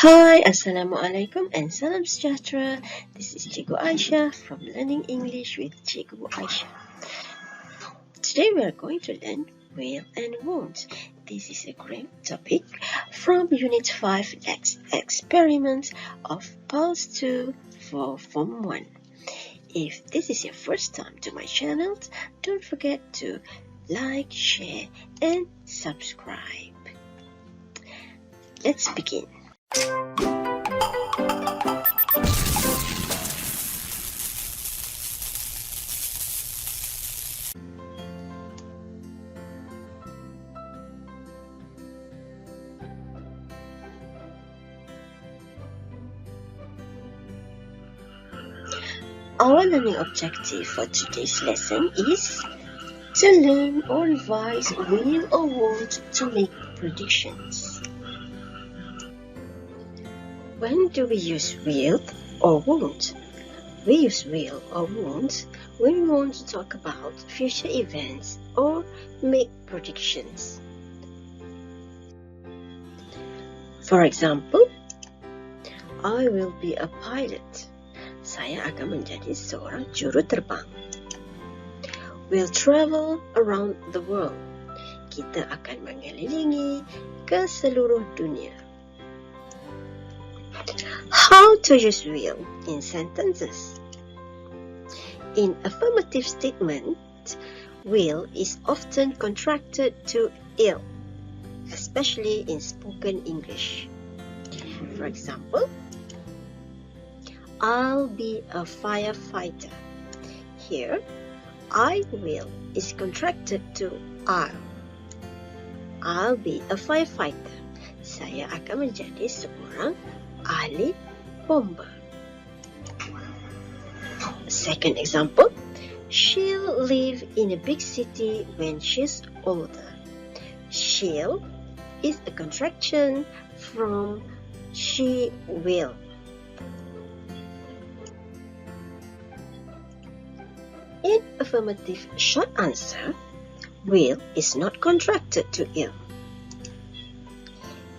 Hi, Assalamualaikum and salam sejahtera. This is Cikgu Aisyah from Learning English with Cikgu Aisyah. Today we are going to learn will and won't. This is a great topic from Unit 5 experiment of Pulse 2 for Form 1. If this is your first time to my channel, don't forget to like, share and subscribe. Let's begin. Our learning objective for today's lesson is to learn or revise will or won't to make predictions. When do we use will or won't? We use will or won't when we want to talk about future events or make predictions. For example, I will be a pilot. Saya akan menjadi seorang juru terbang. We'll travel around the world. Kita akan mengelilingi ke seluruh dunia. How to use will in sentences? In affirmative statement, will is often contracted to ill, especially in spoken English. For example, I'll be a firefighter. Here, I will is contracted to I'll. I'll be a firefighter. Saya akan menjadi seorang ahli bomba. Second example, she'll live in a big city when she's older. She'll is a contraction from she will. In affirmative short answer, will is not contracted to ill.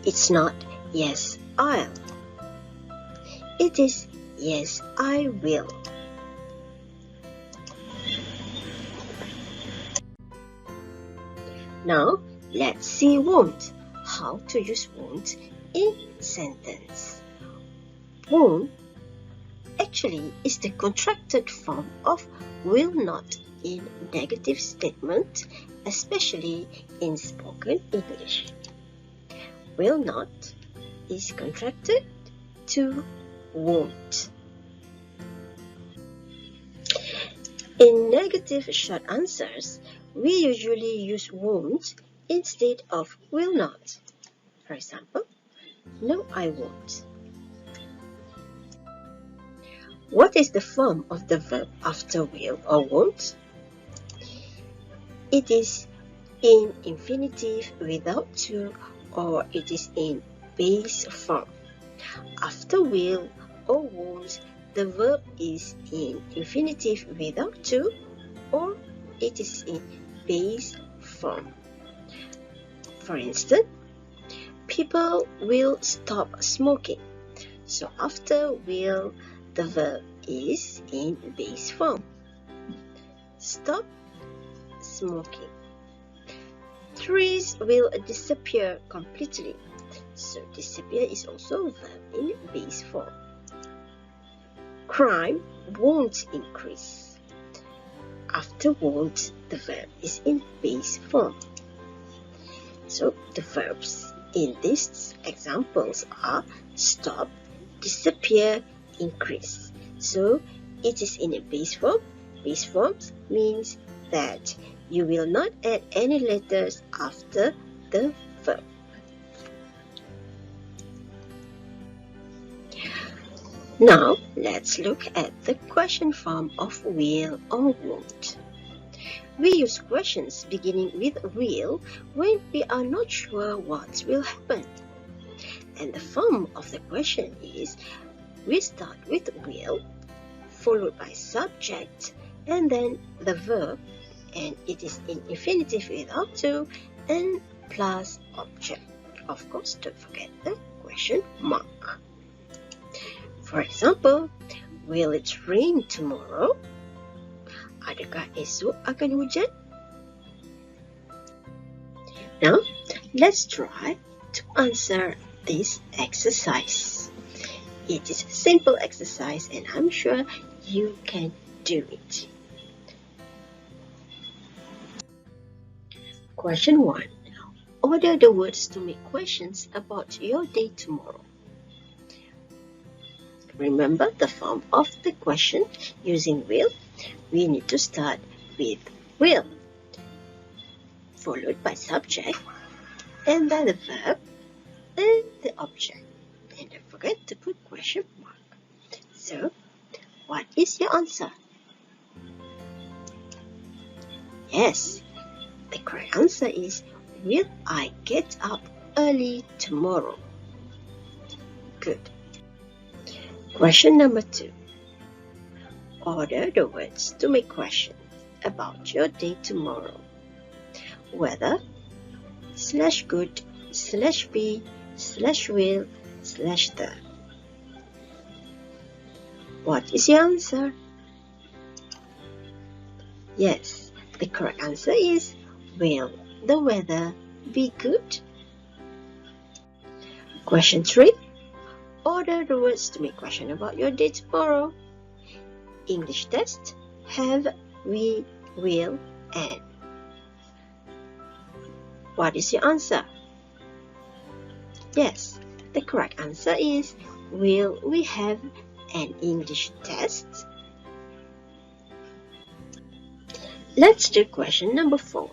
It's not yes, I'll. It is yes, I will. Now, let's see won't. How to use won't in sentence. Won't actually is the contracted form of will not in negative statement, especially in spoken English. Will not is contracted to won't. In negative short answers, we usually use won't instead of will not. For example, no, I won't. What is the form of the verb after will or won't? It is in infinitive without to, or it is in base form. After will or won't, the verb is in infinitive without to, or it is in base form. For instance, people will stop smoking. So after will, the verb is in base form. Stop smoking. Trees will disappear completely. So disappear is also a verb in base form. Crime won't increase. After won't, the verb is in base form. So the verbs in these examples are stop, disappear, increase. So it is in a base form. Base forms means that you will not add any letters after the verb. Now let's look at the question form of will or won't. We use questions beginning with will when we are not sure what will happen. And the form of the question is we start with will, followed by subject, and then the verb, and it is in infinitive without to, and plus object. Of course, don't forget the question mark. For example, will it rain tomorrow? Adakah esok akan hujan? Now, let's try to answer this exercise. It is a simple exercise and I'm sure you can do it. Question 1. Order the words to make questions about your day tomorrow. Remember the form of the question using will. We need to start with will, followed by subject, and then the verb, and the object. And don't forget to put question mark. So, what is your answer? Yes, the correct answer is, will I get up early tomorrow? Good. Question number 2. Order the words to make questions about your day tomorrow. Weather, /good, /be, /will, /the. What is your answer? Yes, the correct answer is, will the weather be good? Question 3. Order the words to make question about your day tomorrow. English test, have, we, will, and. What is your answer? Yes, the correct answer is, will we have an English test? Let's do question number 4.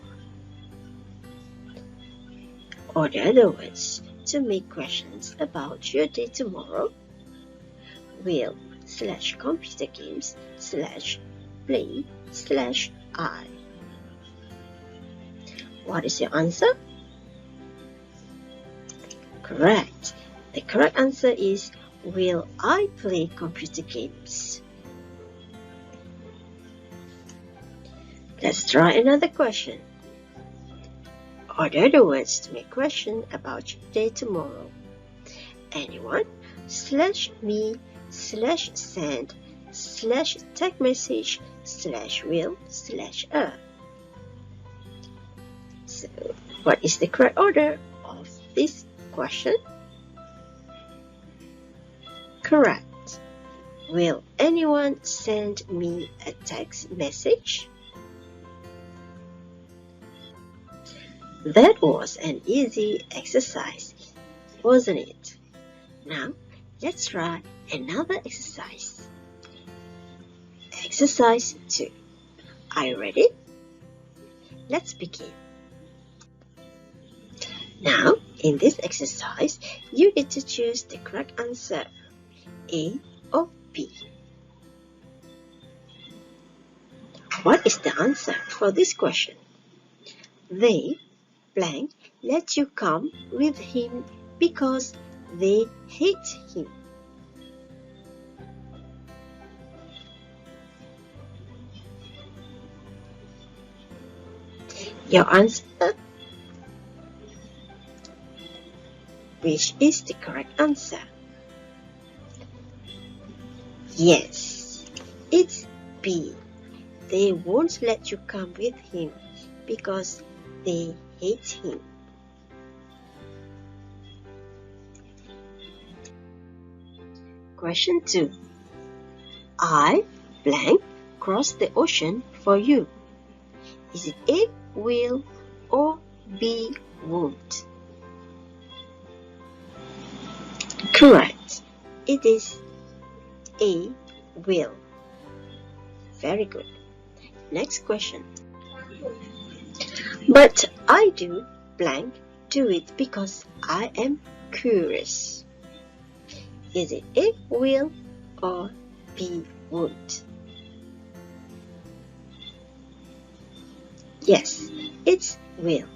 Order the words to make questions about your day tomorrow. Will /computer games /play /I. What is your answer? Correct. The correct answer is, will I play computer games? Let's try another question. Order the words to make question about your day tomorrow. Anyone /me /send /text message /will /a. So, what is the correct order of this question? Correct. Will anyone send me a text message? That was an easy exercise, wasn't it? Now, let's try another exercise. Exercise 2. Are you ready? Let's begin. Now, in this exercise, you need to choose the correct answer, A or B. What is the answer for this question? They blank let you come with him because they hate him. Your answer? Which is the correct answer? Yes, it's B. They won't let you come with him because they hate him. Question 2. I blank cross the ocean for you. Is it A, will, or B, won't? Correct. It is A, will. Very good. Next question. But I do blank do it because I am curious. Is it A, will, or B, won't? Yes, it's will,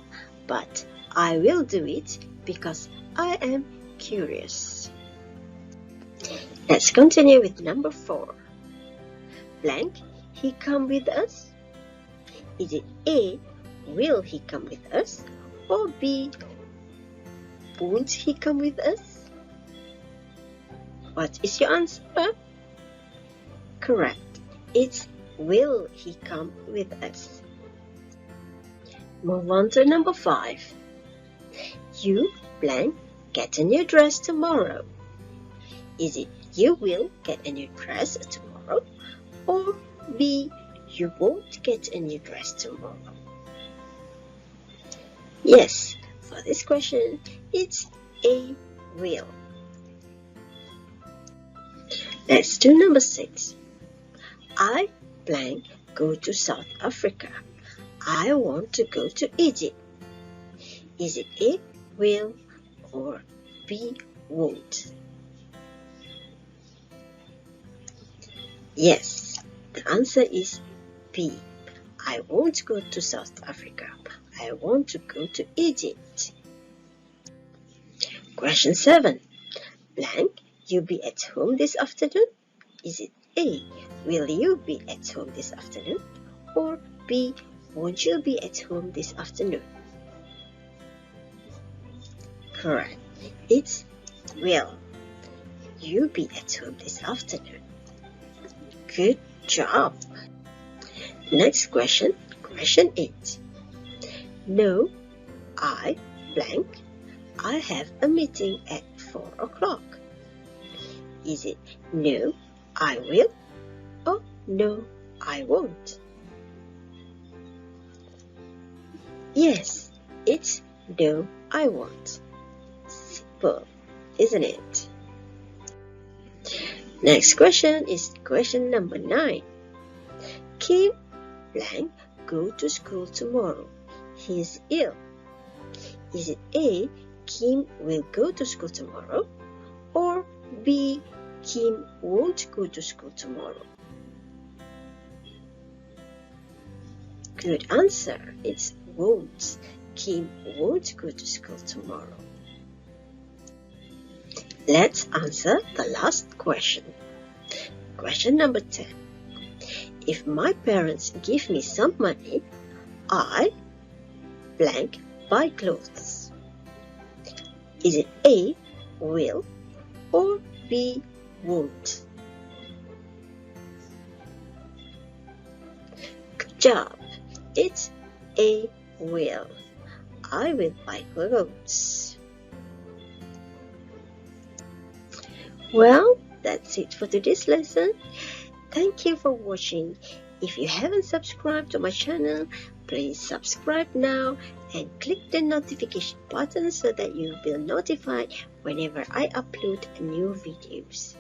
but I will do it because I am curious. Let's continue with number 4. Blank, he come with us? Is it A, will he come with us? Or B, won't he come with us? What is your answer? Correct. It's will he come with us? Move on to number 5. You blank get a new dress tomorrow. Is it you will get a new dress tomorrow, or B, you won't get a new dress tomorrow? Yes, for this question, it's A, will. Let's do number 6. I blank go to South Africa. I want to go to Egypt. Is it A, will, or B, won't? Yes, the answer is B. I won't go to South Africa. I want to go to Egypt. Question 7. Blank, you be at home this afternoon? Is it A, will you be at home this afternoon? Or B, won't you be at home this afternoon? Correct. It's will. You be at home this afternoon. Good job. Next question, question 8. No, I blank. I have a meeting at 4 o'clock. Is it no, I will, or no, I won't? Yes, it's no, I won't. Simple, isn't it? Next question is question number 9. Kim blank go to school tomorrow. He is ill. Is it A, Kim will go to school tomorrow, or B, Kim won't go to school tomorrow? Good answer. It's won't. Kim won't go to school tomorrow. Let's answer the last question. Question number 10. If my parents give me some money, I blank buy clothes. Is it A, will, or B, won't? Good job. It's A, will. I will buy clothes. Well, that's it for today's lesson. Thank you for watching. If you haven't subscribed to my channel, please subscribe now and click the notification button so that you'll be notified whenever I upload new videos.